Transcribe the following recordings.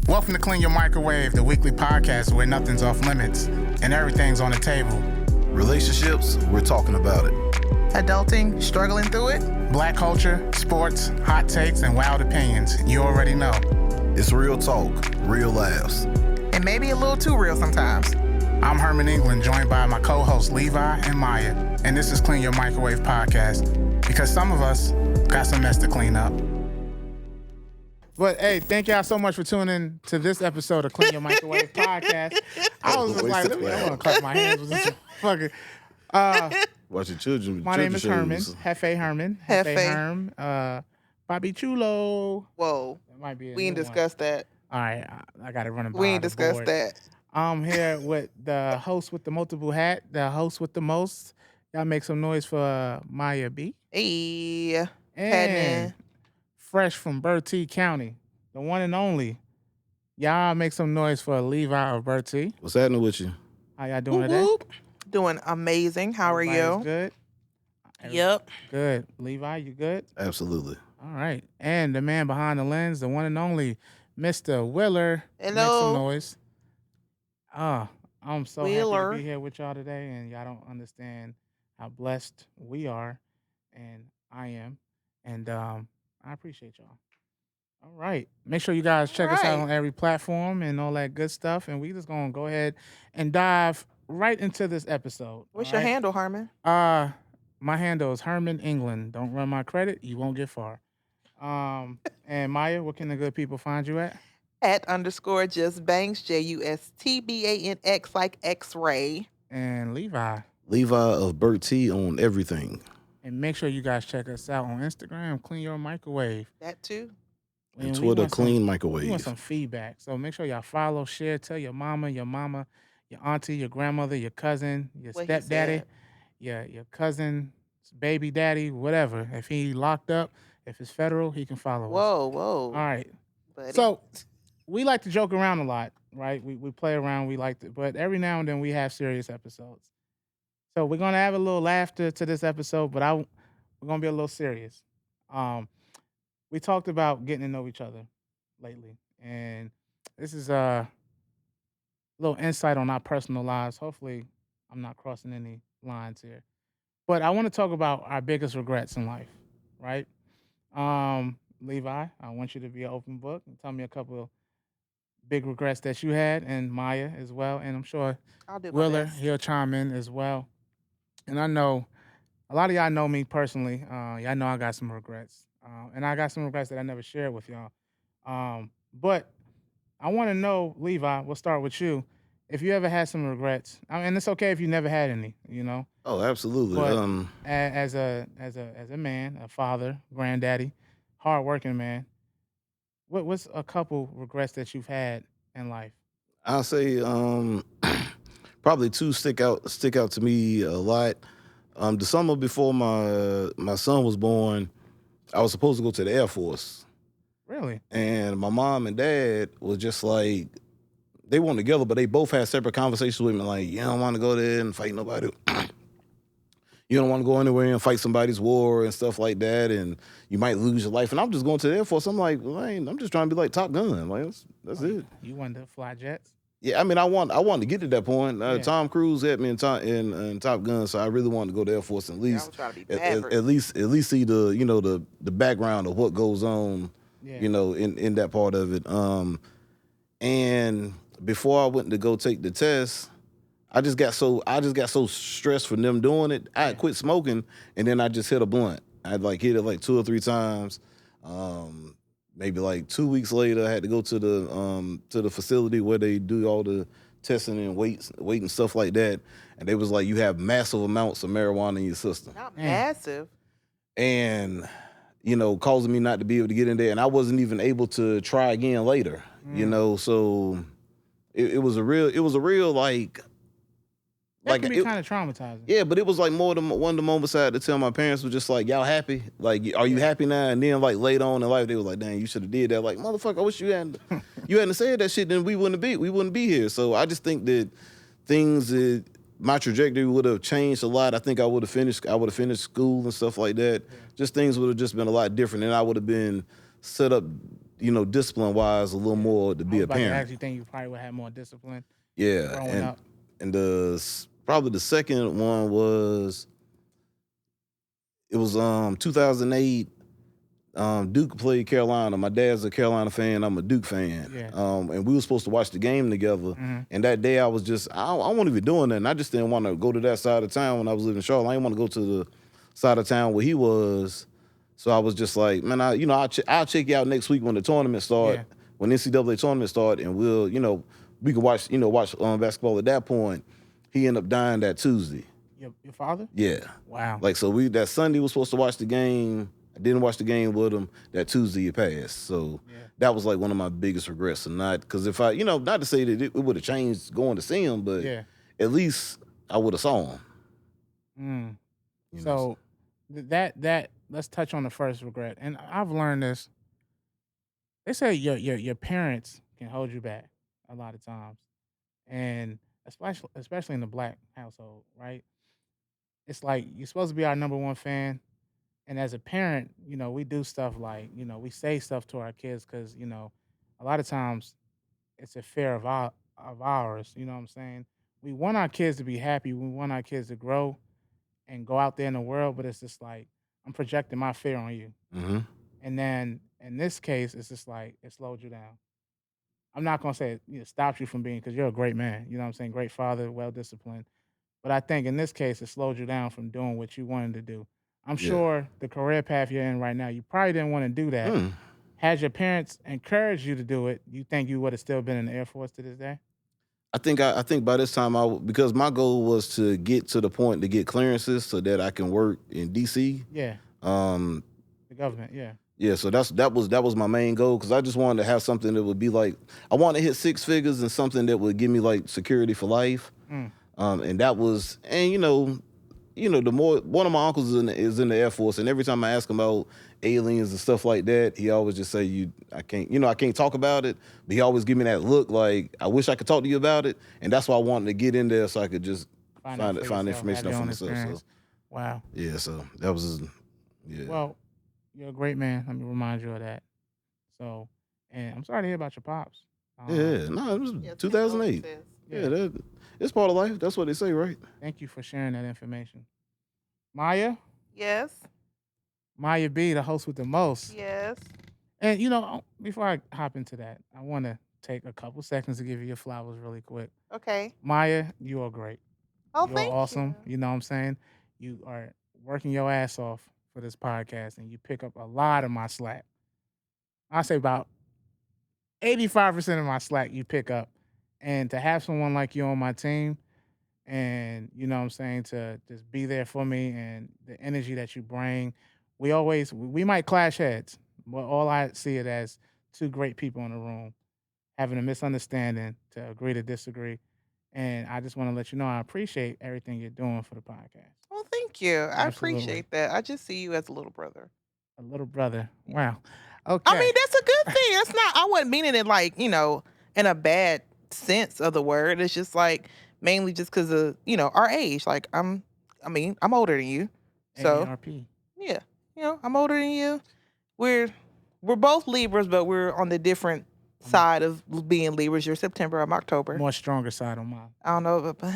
Welcome to Clean Your Microwave, the weekly podcast where nothing's off limits and everything's on the table. Relationships, we're talking about it. Adulting, struggling through it. Black culture, sports, hot takes, and wild opinions. You already know. It's real talk, real laughs. And maybe a little too real sometimes. I'm Herman England, joined by my co-hosts Levi and Maya, and this is Clean Your Microwave podcast, because some of us got some mess to clean up. But hey, thank y'all so much for tuning in to this episode of Clean Your Microwave podcast. I was just like, I want to clap my hands with this fucking. Watch your children. My name is Herman, Hefe Herman, Hefe Herm, Bobby Chulo. Whoa, that might be. We ain't discussed that. All right, I got to run it by. We ain't discussed that. I'm here with the host with the multiple hat, the host with the most. Y'all make some noise for Maya B. Hey, and fresh from Bertie County, the one and only. Y'all make some noise for Levi of Bertie. What's happening with you? How y'all doing today? Doing amazing. How are you? Good. Yep. Good. Levi, you good? Absolutely. All right. And the man behind the lens, the one and only Mr. Willer. Hello. Make some noise. I'm so Wheeler. happy to be here with y'all today, and y'all don't understand how blessed we are, and I am, and I appreciate y'all. All right. Make sure you guys check us out on every platform and all that good stuff, and we just gonna go ahead and dive right into this episode. What's your handle, Herman? My handle is Herman England. Don't run my credit, you won't get far. And Maya, where can the good people find you at? @_justbanks, JUSTBANX, like X-ray. And Levi. Levi of Bert T on everything. And make sure you guys check us out on Instagram, Clean Your Microwave. That too. And Twitter, Clean Microwave. We want some feedback. So make sure y'all follow, share, tell your mama, your auntie, your grandmother, your cousin, your stepdaddy, your cousin's baby daddy, whatever. If he locked up, if it's federal, he can follow us. Whoa. All right. Buddy. So we like to joke around a lot, right? We play around, we like to, but every now and then we have serious episodes. So we're gonna have a little laughter to this episode, but we're gonna be a little serious. We talked about getting to know each other lately, and this is a little insight on our personal lives. Hopefully, I'm not crossing any lines here, but I want to talk about our biggest regrets in life, right? Levi, I want you to be an open book and tell me a couple of big regrets that you had, and Maya as well, and I'm sure I'll do my Willer, best. he'll chime in as well. And I know a lot of y'all know me personally. Y'all know I got some regrets. And I got some regrets that I never shared with y'all. But I want to know, Levi, we'll start with you. If you ever had some regrets, and it's okay if you never had any, you know. Oh, absolutely. But as a man, a father, granddaddy, hardworking man, what's a couple regrets that you've had in life? I'll say probably two stick out to me a lot. The summer before my son was born, I was supposed to go to the Air Force. Really? And my mom and dad was just like, they weren't together, but they both had separate conversations with me, like, you don't want to go there and fight nobody. You don't want to go anywhere and fight somebody's war and stuff like that, and you might lose your life. And I'm just going to the Air Force. I'm like, well, I'm just trying to be like Top Gun. Like, that's it. You wanted to fly jets? Yeah, I mean, I wanted to get to that point. Yeah. Tom Cruise had me in Top Gun, so I really wanted to go to the Air Force and at least, I was trying to be Maverick. at least see the background of what goes on, in that part of it. And before I went to go take the test, I just got so stressed from them doing it. I had quit smoking, and then I just hit a blunt. I'd hit it like 2 or 3 times. Maybe like 2 weeks later, I had to go to the facility where they do all the testing and weight and stuff like that. And they was like, you have massive amounts of marijuana in your system. Not massive. And, causing me not to be able to get in there. And I wasn't even able to try again later, so it was a real like, That can be kind of traumatizing. Yeah, but it was like more than one of the moments I had to tell my parents was just like, y'all happy? Like, are you happy now? And then like later on in life, they was like, dang, you should have did that. Like, motherfucker, I wish you hadn't said that shit, then we wouldn't be here. So I just think that my trajectory would have changed a lot. I think I would have finished school and stuff like that. Just things would have just been a lot different, and I would have been set up discipline wise a little more to I be was a about to parent. ask you, think you probably would have more discipline Yeah, growing up. and probably the second one was it was 2008. Duke played Carolina. My dad's a Carolina fan. I'm a Duke fan. Yeah. And we were supposed to watch the game together. Mhm. And that day I was just, I wasn't even doing that. And I just didn't want to go to that side of town when I was living in Charlotte. I didn't want to go to the side of town where he was. So I was just like, man, I'll check you out next week when the tournament start, Yeah. when NCAA tournament start, and we can watch basketball at that point. He ended up dying that Tuesday. Your father? Yeah. Wow. Like, so that Sunday was supposed to watch the game. I didn't watch the game with him. That Tuesday it passed. So that was like one of my biggest regrets. And not, because if I, not to say that it would have changed going to see him, but at least I would have saw him. So that let's touch on the first regret. And I've learned this. They say your parents can hold you back a lot of times. And especially in the black household, right? It's like you're supposed to be our number one fan. And as a parent, we do stuff like, we say stuff to our kids because, a lot of times it's a fear of ours. You know what I'm saying? We want our kids to be happy. We want our kids to grow and go out there in the world, but it's just like I'm projecting my fear on you. Mm-hmm. And then in this case, it's just like it slowed you down. I'm not gonna say it stopped you from being, because you're a great man. You know what I'm saying? Great father, well disciplined. But I think in this case, it slowed you down from doing what you wanted to do. I'm sure the career path you're in right now, you probably didn't want to do that. Had your parents encouraged you to do it, you think you would have still been in the Air Force to this day? I think by this time because my goal was to get to the point to get clearances so that I can work in DC. Yeah. The government, yeah. Yeah, so that was my main goal, because I just wanted to have something that would be like, I wanted to hit six figures and something that would give me like security for life. And that was, and one of my uncles is in the Air Force, and every time I ask him about aliens and stuff like that, he always just say, I can't talk about it, but he always give me that look like, I wish I could talk to you about it, and that's why I wanted to get in there so I could just find information out for myself. So. Wow. Yeah, so that was, yeah. Well, you're a great man. Let me remind you of that. So, and I'm sorry to hear about your pops. It was 2008. Yeah, it's part of life. That's what they say, right? Thank you for sharing that information. Maya? Yes. Maya B, the host with the most. Yes. And, before I hop into that, I want to take a couple seconds to give you your flowers really quick. Okay. Maya, you are great. Oh, You're awesome. You know what I'm saying? You are working your ass off for this podcast, and you pick up a lot of my slack. I say about 85% of my slack you pick up. And to have someone like you on my team, and you know what I'm saying, to just be there for me, and the energy that you bring, we might clash heads, but all I see it as two great people in the room having a misunderstanding to agree to disagree. And I just want to let you know I appreciate everything you're doing for the podcast. Well, thank you. I Absolutely. appreciate that. I just see you as a little brother. A little brother. Wow. Okay. I mean, that's a good thing. That's not, I wasn't meaning it like, in a bad sense of the word. It's just like mainly just because of, our age. Like I'm older than you. So AARP. Yeah. I'm older than you. We're both Libras, but we're on the different side of being Libras. You're September, I'm October. More stronger side on mine. I don't know, but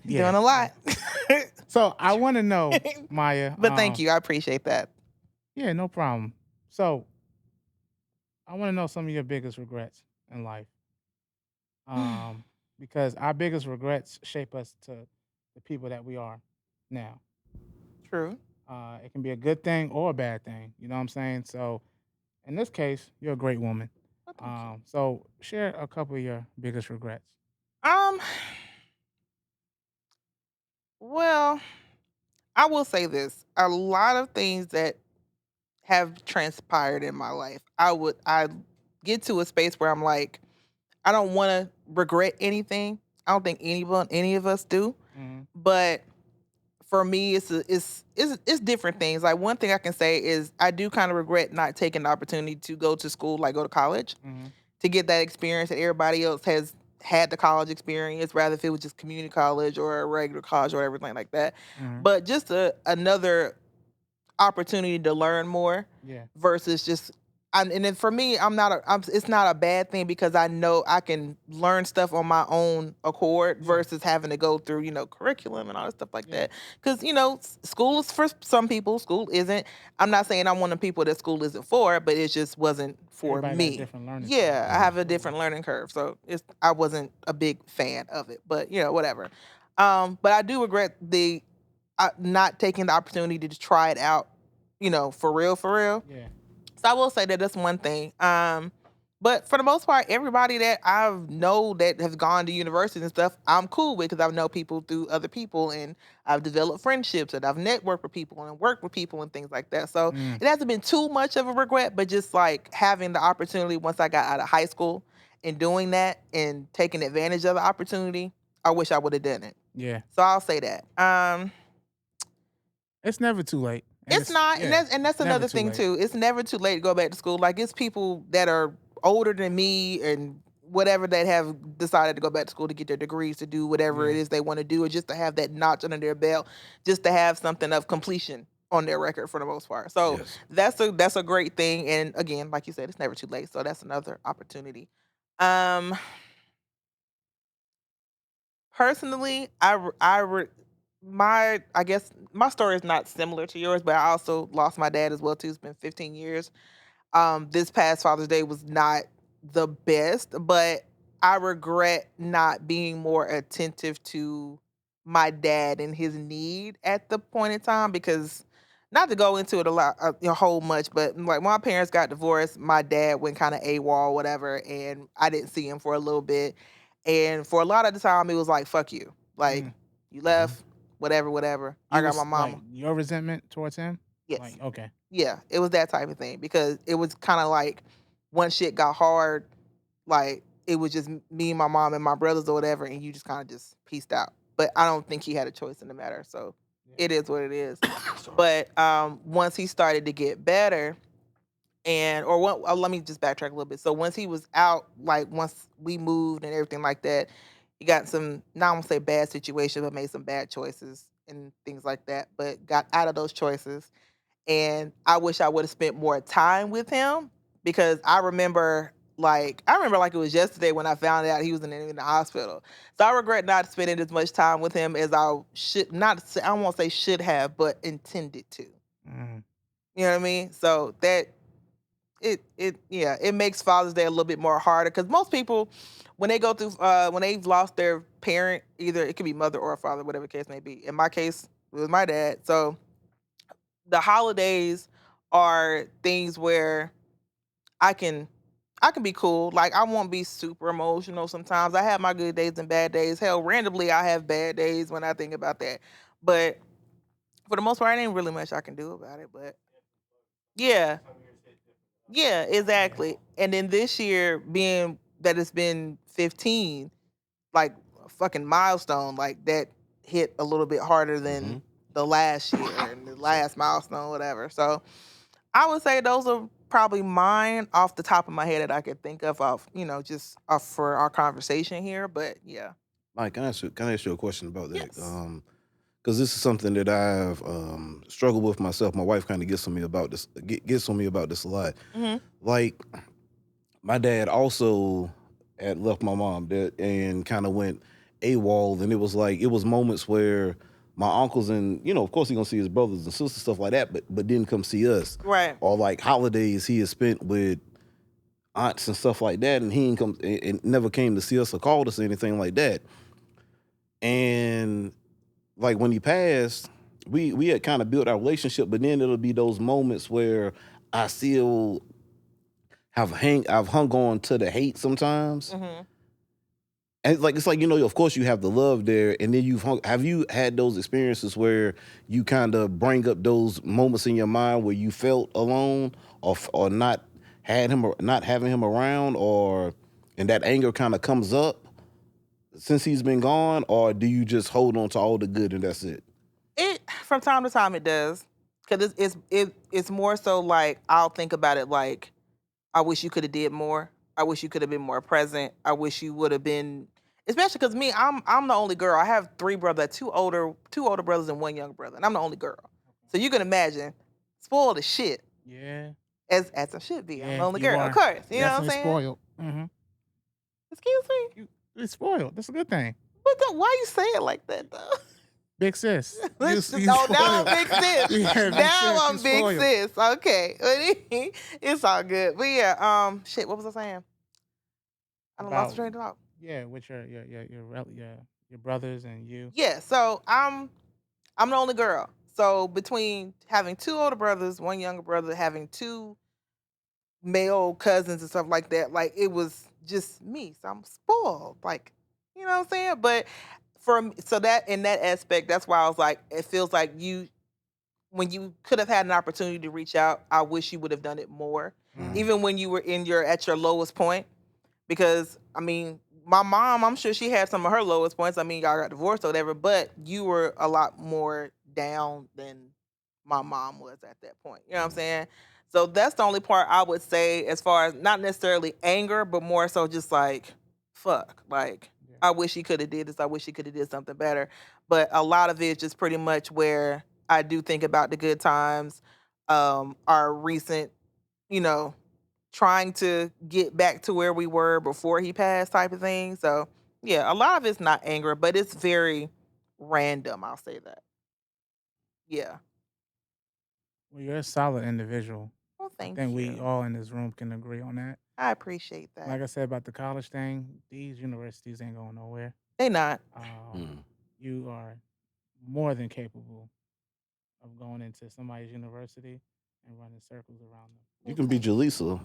you're doing a lot. So I want to know, Maya. But thank you. I appreciate that. Yeah, no problem. So I want to know some of your biggest regrets in life. Because our biggest regrets shape us to the people that we are now. True. It can be a good thing or a bad thing. You know what I'm saying? So in this case, you're a great woman. So share a couple of your biggest regrets. Well, I will say this. A lot of things that have transpired in my life, I get to a space where I'm like, I don't want to regret anything. I don't think any of us do. But for me, it's different things. Like one thing I can say is I do kind of regret not taking the opportunity to go to school, like go to college, to get that experience that everybody else has had the college experience, rather if it was just community college or a regular college or everything like that. But just another opportunity to learn more versus just And then for me, it's not a bad thing because I know I can learn stuff on my own accord Yeah. versus having to go through, curriculum and all that stuff like Yeah. that. Because, school is for some people, school isn't. I'm not saying I'm one of the people that school isn't for, but it just wasn't for Everybody got a me. different learning curve. Yeah, I have a different learning curve. So I wasn't a big fan of it, but whatever. But I do regret the not taking the opportunity to just try it out, for real, for real. Yeah. So I will say that that's one thing. But for the most part, everybody that I know that has gone to university and stuff, I'm cool with because I know people through other people and I've developed friendships and I've networked with people and worked with people and things like that. So Mm. it hasn't been too much of a regret, but just like having the opportunity once I got out of high school and doing that and taking advantage of the opportunity, I wish I would have done it. Yeah. So I'll say that. It's never too late. And It's not, and yeah, that's it's never another too thing late. too. It's never too late to go back to school. Like it's people that are older than me and whatever that have decided to go back to school to get their degrees to do whatever it Yeah. is they want to do, or just to have that notch under their belt, just to have something of completion on their record for the most part. So Yes. that's a great thing. And again, like you said, it's never too late. So that's another opportunity. Um, Personally, I guess my story is not similar to yours, but I also lost my dad as well too. It's been 15 years. This past Father's Day was not the best, but I regret not being more attentive to my dad and his need at the point in time because not to go into it a whole much, but like when my parents got divorced, my dad went kind of AWOL, whatever, and I didn't see him for a little bit. And for a lot of the time, it was like, fuck you. Like, Mm. you Mhm. left, whatever, whatever. I You got my was like mama. your resentment towards him? Yes. Like, okay. Yeah, it was that type of thing because it was kind of like once shit got hard, like it was just me, my mom, and my brothers or whatever, and you just kind of just pieced out. But I don't think he had a choice in the matter, so Yeah. it is what it is. Sorry. But once he started to get better, let me just backtrack a little bit. So once he was out, like once we moved and everything like that, he got some, not gonna say bad situations, but made some bad choices and things like that. But got out of those choices and I wish I would have spent more time with him because I remember like it was yesterday when I found out he was in the hospital. So I regret not spending as much time with him as I should not say, I won't say should have, but intended to. Mm. You know what I mean? So that it makes Father's Day a little bit more harder because most people when they go through when they've lost their parent, either it could be mother or father, whatever the case may be. In my case, it was my dad. So the holidays are things where I can I can be cool. Like I won't be super emotional sometimes. I have my good days and bad days. Hell, randomly I have bad days when I think about that. But for the most part, ain't really much I can do about it. But yeah, yeah, exactly. And then this year being that it's been 15, like a fucking milestone, like that hit a little bit harder than Mhm. the last year and the So last milestone, whatever. So I would say those are probably mine off the top of my head that I could think of, just off for our conversation here. But yeah. Mike, can I ask you a question about that? Yes. Because this is something that I've struggled with myself. My wife kind of gets on me about this. Gets on me about this a lot. Hmm. Like my dad also had left my mom that and kind of went AWOL, and it was moments where my uncles and of course he gonna see his brothers and sisters stuff like that, but didn't come see us, Right. or like holidays he had spent with aunts and stuff like that, and he ain't come and never came to see us or called us or anything like that. And like when he passed, we had kind of built our relationship, but then it'll be those moments where I still I've hung on to the hate sometimes. Hmm. And it's like, of course you have the love there, and then have you had those experiences where you kind of bring up those moments in your mind where you felt alone, or not had him or not having him around, or and that anger kind of comes up since he's been gone, or do you just hold on to all the good and that's it? It from time to time it does because it's more so like I'll think about it like I wish you could have did more. I wish you could have been more present. I wish you would have been, especially because me, I'm the only girl. I have three brothers, two older brothers and one young brother, and I'm the only girl. So you can imagine, spoiled as shit. Yeah. as I should be. I'm Yeah, the only you girl, are of course. You know what I'm definitely saying? spoiled. Mm-hmm. Excuse me. It's spoiled. That's a good thing. Why you say it like that though? Big sis. No, now I'm big sis. Yeah, big Now sis, I'm you big spoiled. sis. Okay. It's all good. But yeah, shit, what was I saying? I done lost the train of thought. Yeah, with your brothers and you. Yeah, so I'm the only girl. So between having two older brothers, one younger brother, having two male cousins and stuff like that, like it was just me. So I'm spoiled. Like, you know what I'm saying? But so that in that aspect, that's why I was like, it feels like you when you could have had an opportunity to reach out, I wish you would have done it more. Even when you were at your lowest point. Because I mean, my mom, I'm sure she had some of her lowest points. I mean, y'all got divorced or whatever, but you were a lot more down than my mom was at that point. You know what I'm saying? So that's the only part I would say as far as not necessarily anger, but more so just like, fuck. Like, I wish he could have did this. I wish he could have did something better. But a lot of it is just pretty much where I do think about the good times, our recent, you know, trying to get back to where we were before he passed type of thing. So yeah, a lot of it's not anger, but it's very random. I'll say that. Yeah. Well, you're a solid individual. Well, I thank think we you. all in this room can agree on that. I appreciate that. Like I said about the college thing, these universities ain't going nowhere. They not. You are more than capable of going into somebody's university and running circles around them. You can be Jaleesa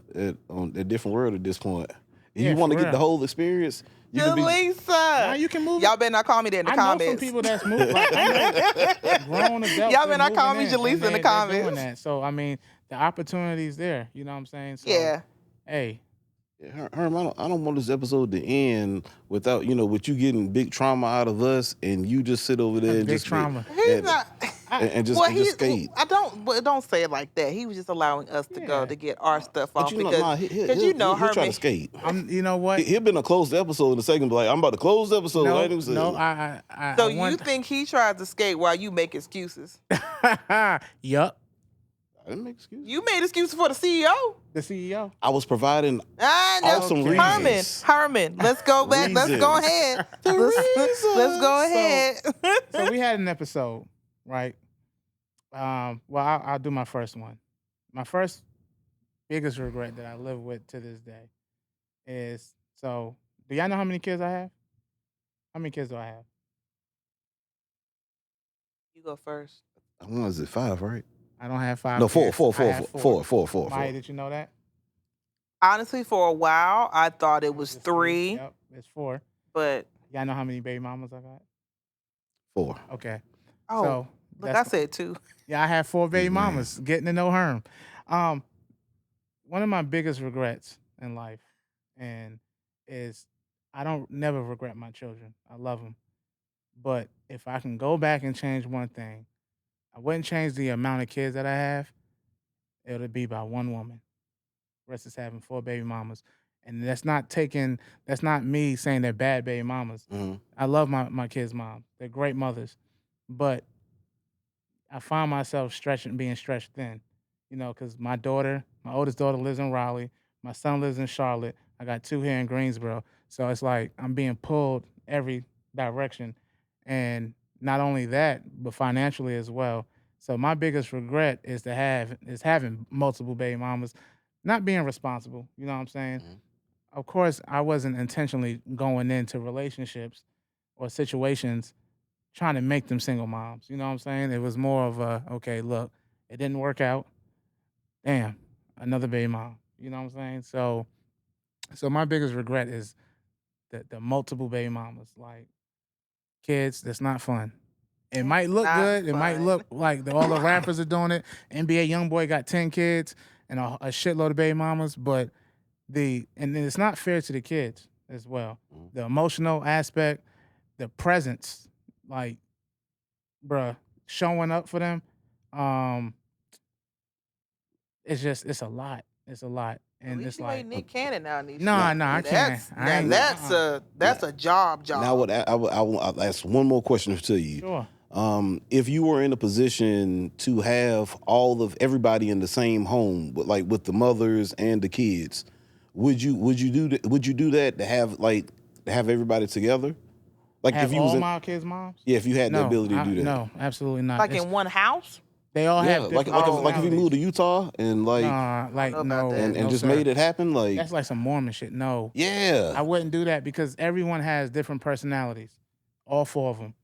on a different world at this point. If Yeah, you want to for get the real. whole experience, you can be. Jaleesa. Now you can move. Y'all better not call me that in the I know comments. some people that's moved. Like, I know grown adults. Y'all better not call me moving in, Jaleesa in the and they're doing comments. that. So I mean, the opportunity's there. You know what I'm saying? So, Yeah. Hey, Herm, I don't want this episode to end without with you getting big trauma out of us, and you just sit over there and big just trauma. He's not. and just Well, and just skate. I don't say it like that. He was just allowing us to go Yeah. to get our stuff But off you know, because nah, you he'll try Herman. to skate. You know what? He'll been a closed episode in a second, but like I'm about to close the episode. I ain't even No, saying. I So want... you think he tries to skate while you make excuses? Yup. I didn't make excuses. You made excuses for the CEO. The CEO. I was providing I know. awesome Okay. reasons. Herman, let's go back. Let's go Reasons. ahead. Let's go ahead. So we had an episode, right? Well, I'll do my first one. My first biggest regret that I live with to this day is, so do y'all know how many kids I have? How many kids do I have? You go first. How long is it? 5, right? I don't have 5 No, kids. four. I have 4. Maya, Four. did you know that? Honestly, for a while, I thought it was It's 3, Yep, it's 4. but Y'all know how many baby mamas I got? 4. Okay. oh, So look, I that's said 2. Yeah, I have 4 baby Man. mamas. Getting to know Herm. One of my biggest regrets in life, and is I don't never regret my children. I love them, but if I can go back and change one thing, I wouldn't change the amount of kids that I have. It would be by one woman. Rest is having 4 baby mamas, and that's not me saying they're bad baby mamas. Mhm. I love my kids' mom. They're great mothers, but I find myself being stretched thin, because my oldest daughter lives in Raleigh. My son lives in Charlotte. I got 2 here in Greensboro. So it's like I'm being pulled every direction. And not only that, but financially as well. So my biggest regret is having multiple baby mamas, not being responsible. You know what I'm saying? Mhm. Of course, I wasn't intentionally going into relationships or situations trying to make them single moms. You know what I'm saying? It was more of okay, look, it didn't work out. Damn, another baby mom. You know what I'm saying? So my biggest regret is the multiple baby mamas. Like, kids, that's not fun. It might look not good. It might fun. look like all the rappers are doing it. NBA YoungBoy got 10 kids and a shitload of baby mamas, but and then it's not fair to the kids as well. The emotional aspect, the presence, like, bruh, showing up for them, it's a lot. It's a lot. At And least it's you like, ain't Nick Cannon now. Nah, I can't. I ain't- That's a job. Now, what I'll ask one more question to you. Sure. If you were in a position to have all of everybody in the same home, with the mothers and the kids, would you do that to have everybody together? Like if Have you was all in my kids' moms? yeah, if you had the No, ability to do that. no, absolutely not. Like It's in one house? they all Yeah, have different like if you moved personalities. to Utah and Nah, I don't like know about no, that. and no, just sir. made it happen, like That's like some Mormon shit. No, yeah. I wouldn't do that because everyone has different personalities, all four of them.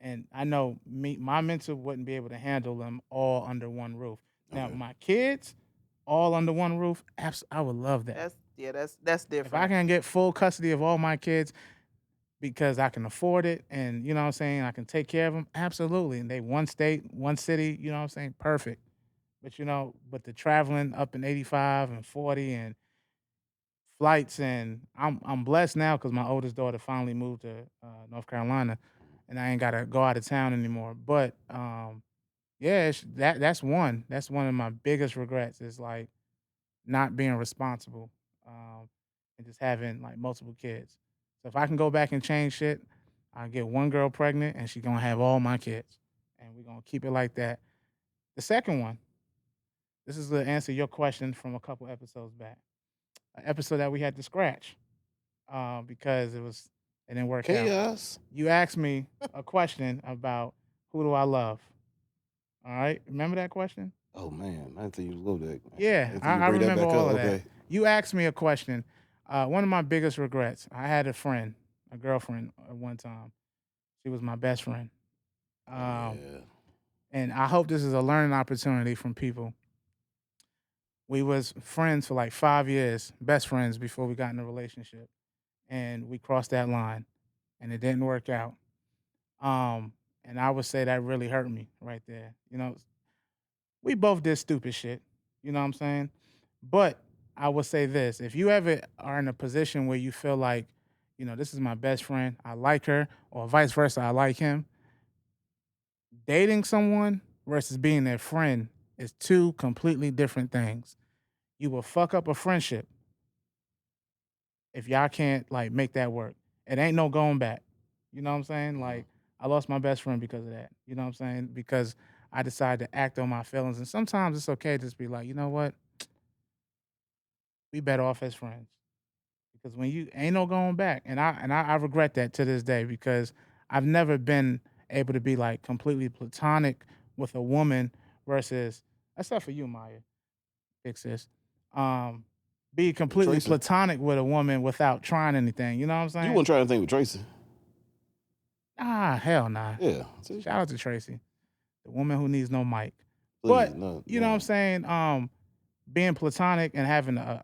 And I know my mental wouldn't be able to handle them all under one roof. Now, Okay. my kids, all under one roof, I would love that. That's If I different. can get full custody of all my kids because I can afford it and, you know what I'm saying, I can take care of them, absolutely. And they one state, one city, you know what I'm saying, perfect. But, but the traveling up in 85 and 40 and flights, and I'm blessed now because my oldest daughter finally moved to North Carolina, and I ain't gotta go out of town anymore. But yeah, that's one of my biggest regrets is like not being responsible, and just having like multiple kids. So if I can go back and change shit, I'll get one girl pregnant, and she's gonna have all my kids, and we're gonna keep it like that. The second one, this is to answer your question from a couple episodes back, an episode that we had to scratch because it didn't work out. Chaos. You asked me a question about who do I love. All right, remember that question? Oh man, I didn't think you was go there. I Yeah, didn't think you I bring that remember back up. all of that. Okay. You asked me a question. One of my biggest regrets. I had a friend, a girlfriend at one time. She was my best friend. Oh Um, yeah. and I hope this is a learning opportunity from people. We was friends for like 5 years, best friends before we got in a relationship, and we crossed that line, and it didn't work out. Um, and I would say that really hurt me right there. We both did stupid shit. You know what I'm saying? But I would say this: if you ever are in a position where you feel like, this is my best friend, I like her, or vice versa, I like him, dating someone versus being their friend is two completely different things. You will fuck up a friendship if y'all can't like make that work. It ain't no going back. You know what I'm saying? Mhm. Like I lost my best friend because of that. You know what I'm saying? Because I decided to act on my feelings. And sometimes it's okay to just be like, you know what? We better off as friends. Because when you ain't no going back. And I regret that to this day because I've never been able to be like completely platonic with a woman versus except for you, Maya. Fix this. Um, be With completely Tracy. platonic with a woman without trying anything. You know what I'm You saying? weren't trying to think with Tracy. Ah, hell nah. Yeah. See? Shout out to Tracy, the woman who needs no mic. Please, But no, you know what I'm no. saying? Being platonic and having a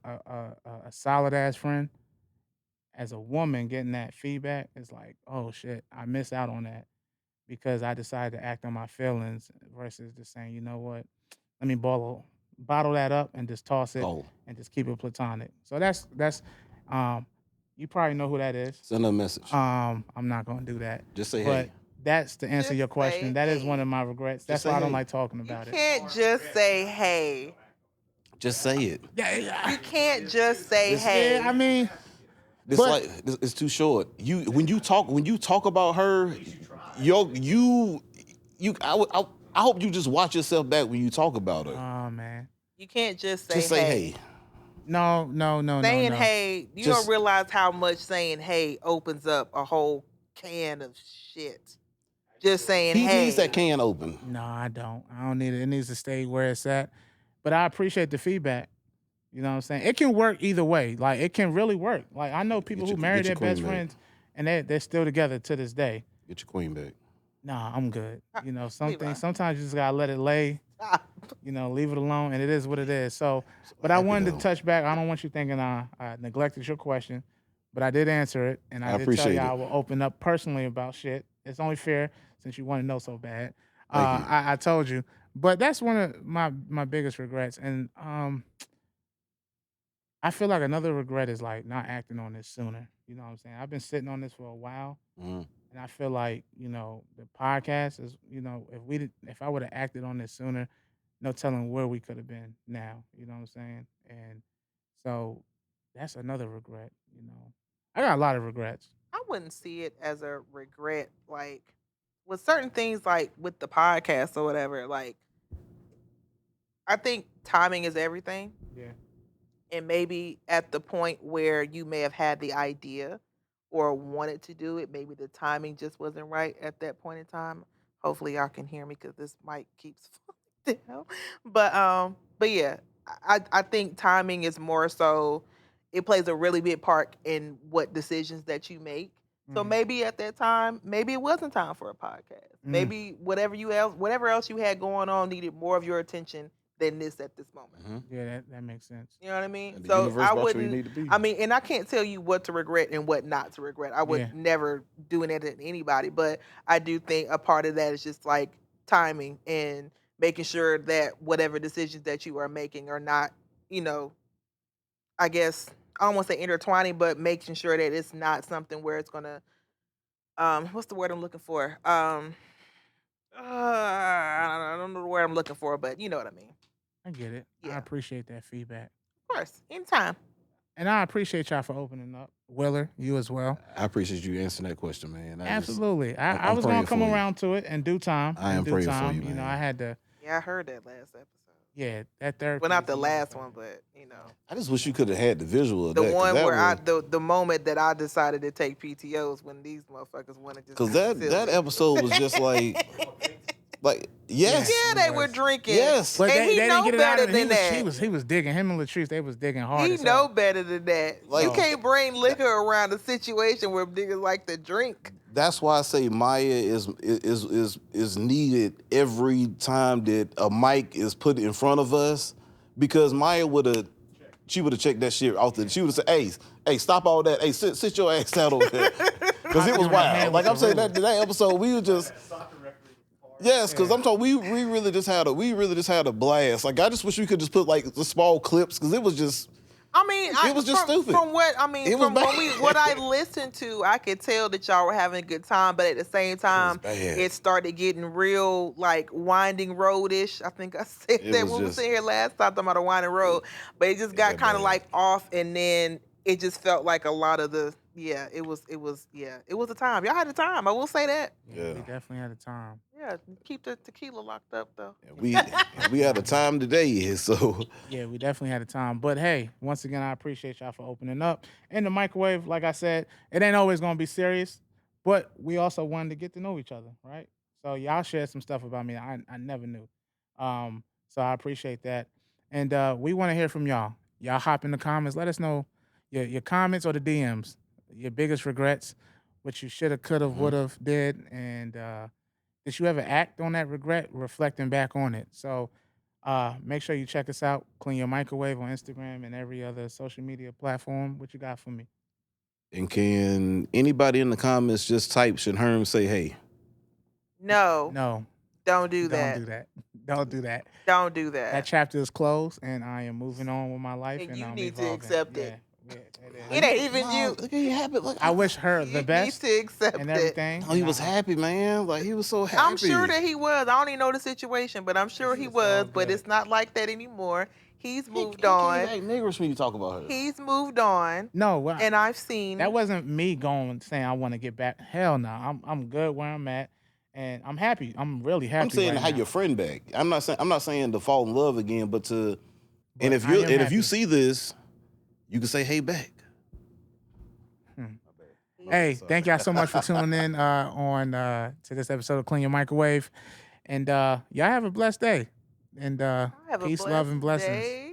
solid ass friend as a woman getting that feedback is like, oh shit, I miss out on that because I decided to act on my feelings versus just saying, you know what, let me bottle that up and just toss it Call. and just keep it platonic. So that's um you probably know who that is. Send her a message. I'm not gonna do that. Just say But hey. that's to answer Just your question. say That is one hey. of my regrets. Just That's say why I don't hey. like talking You about it. can't just say hey. Just say it. Yeah, You can't just say This yeah. I hey. mean, this but like this it's too short. When you talk about her, I hope you just watch yourself back when you talk about her. oh man, You can't just say Just say hey. hey. no, no, no, no, Saying no. hey, you don't Just realize how much saying hey opens up a whole can of shit. Just saying he needs that hey. can open. No, I don't. I don't need it. It needs to stay where it's at. But I appreciate the feedback. You know what I'm saying? It can work either way. Like it can really work. Like I know people Get who your marry get your their best queen back. friends and they're still together to this day. Get your queen back. Nah, I'm good. Levi. Sometimes you just gotta let it lay, Stop. leave it alone, and it is what it is. So, So but I happy wanted to though. touch back. I don't want you thinking I neglected your question, but I did answer it, and I I did tell you appreciate I it. will open up personally about shit. It's only fair since you want to know so bad. Thank you. I told you, but that's one of my biggest regrets, and I feel like another regret is like not acting on this sooner. You know what I'm saying? I've been sitting on this for a while, Mhm. and I feel like the podcast is if I would have acted on this sooner, no telling where we could have been now. You know what I'm saying? And so that's another regret. I got a lot of regrets. I wouldn't see it as a regret. Like, with certain things like with the podcast or whatever, like I think timing is everything. Yeah. And maybe at the point where you may have had the idea or wanted to do it, maybe the timing just wasn't right at that point in time. Hopefully y'all can hear me because this mic keeps falling down. But yeah, I think timing is more so it plays a really big part in what decisions that you make. So Mhm. maybe at that time, maybe it wasn't time for a podcast. Mm. Maybe whatever else you had going on needed more of your attention than this at this moment. Mhm. Yeah, that makes sense. You know what I mean? And the So universe I brought you where you wouldn't. need to be. I mean, and I can't tell you what to regret and what not to regret. I would Yeah. never do it to anybody, but I do think a part of that is just like timing and making sure that whatever decisions that you are making are not, you know, I guess I don't want to say intertwining, but making sure that it's not something where it's gonna what's the word I'm looking for? I don't know the word I'm looking for, but you know what I mean. I get it. I Yeah, of appreciate that feedback. course, anytime. And I appreciate y'all for opening up. Willer, you as well. I appreciate you answering that question, man. Absolutely. I I'm was gonna praying come for you. around to it in due time. I In am due praying for time. you, You know, man. I had to Yeah, I heard that last episode. yeah, that therapy. Well, not is the a last motherfucker. one, but you know, I just wish you could have had the visual of the that, one that where was, the moment that I decided to take PTOs when these motherfuckers wanted to because be that silly. episode was just like yes, Yeah, it they were was. drinking. yes. But And they he didn't know get it out better of him. than that. He was digging. Him and Latrice, they was digging hard He as know hell. better than that. You Like- can't bring liquor around a situation where niggas like to drink. That's why I say Maya is needed every time that a mic is put in front of us, because Maya would have checked that shit out there. She would have said, hey, stop all that. Hey, sit your ass down over there. Because it was Doing that man wild. Like with I'm the saying, ruler. that episode, we were just, yes, because I'm talking, we really just had a blast. Like I just wish we could just put like the small clips, because it was just, I mean, It was just stupid. From what I mean, It was from bad. what I listened to, I could tell that y'all were having a good time, but at the same time, bad. it started getting real like winding road-ish. I think I said It that was when we were just- sitting here last time talking about a winding road, but it just got got kind of bad. like off, and then it just felt like a lot of the it was a time. Y'all had a time. I will say that. Yeah, we Yeah. definitely had a time. Yeah, keep the tequila locked up though. we had a time today, so Yeah, we definitely had a time. But hey, once again, I appreciate y'all for opening up. In the microwave, like I said, it ain't always gonna be serious, but we also wanted to get to know each other, right? So y'all shared some stuff about me I never knew. So I appreciate that. And we want to hear from y'all. Y'all hop in the comments. Let us know your comments or the DMs, your biggest regrets, what you should have, could have, would have, did, and did you ever act on that regret, reflecting back on it? So make sure you check us out. Clean Your Microwave on Instagram and every other social media platform. What you got for me? And can anybody in the comments just type, should Herm say hey? No, No, don't do don't that. do that. Don't do that. Don't do That that. chapter is closed, and I am moving on with my life. And And you I'm need to evolving. accept it. Yeah, it is. It ain't even No, you. Look at you happy. Look, I wish her the You best need to accept and it. everything. Oh, he and was I- happy, man. Like he was so happy. I'm sure that he was. I don't even know the situation, but I'm sure he It's all was. But good. it's not like that anymore. He's He moved can't on. act niggerish when you talk about her. He's moved on, No, well, and I've seen. that wasn't me going saying I want to get back. Hell no, I'm good where I'm at, and I'm happy. I'm really happy. I'm saying right to have now. your friend back. I'm not saying to fall in love again, but to and But if I you am if happy. you see this, you can say hey back. Hey, thank y'all so much for tuning in to this episode of Clean Your Microwave, and y'all have a blessed day, and Have a peace, love, and blessed blessings. day.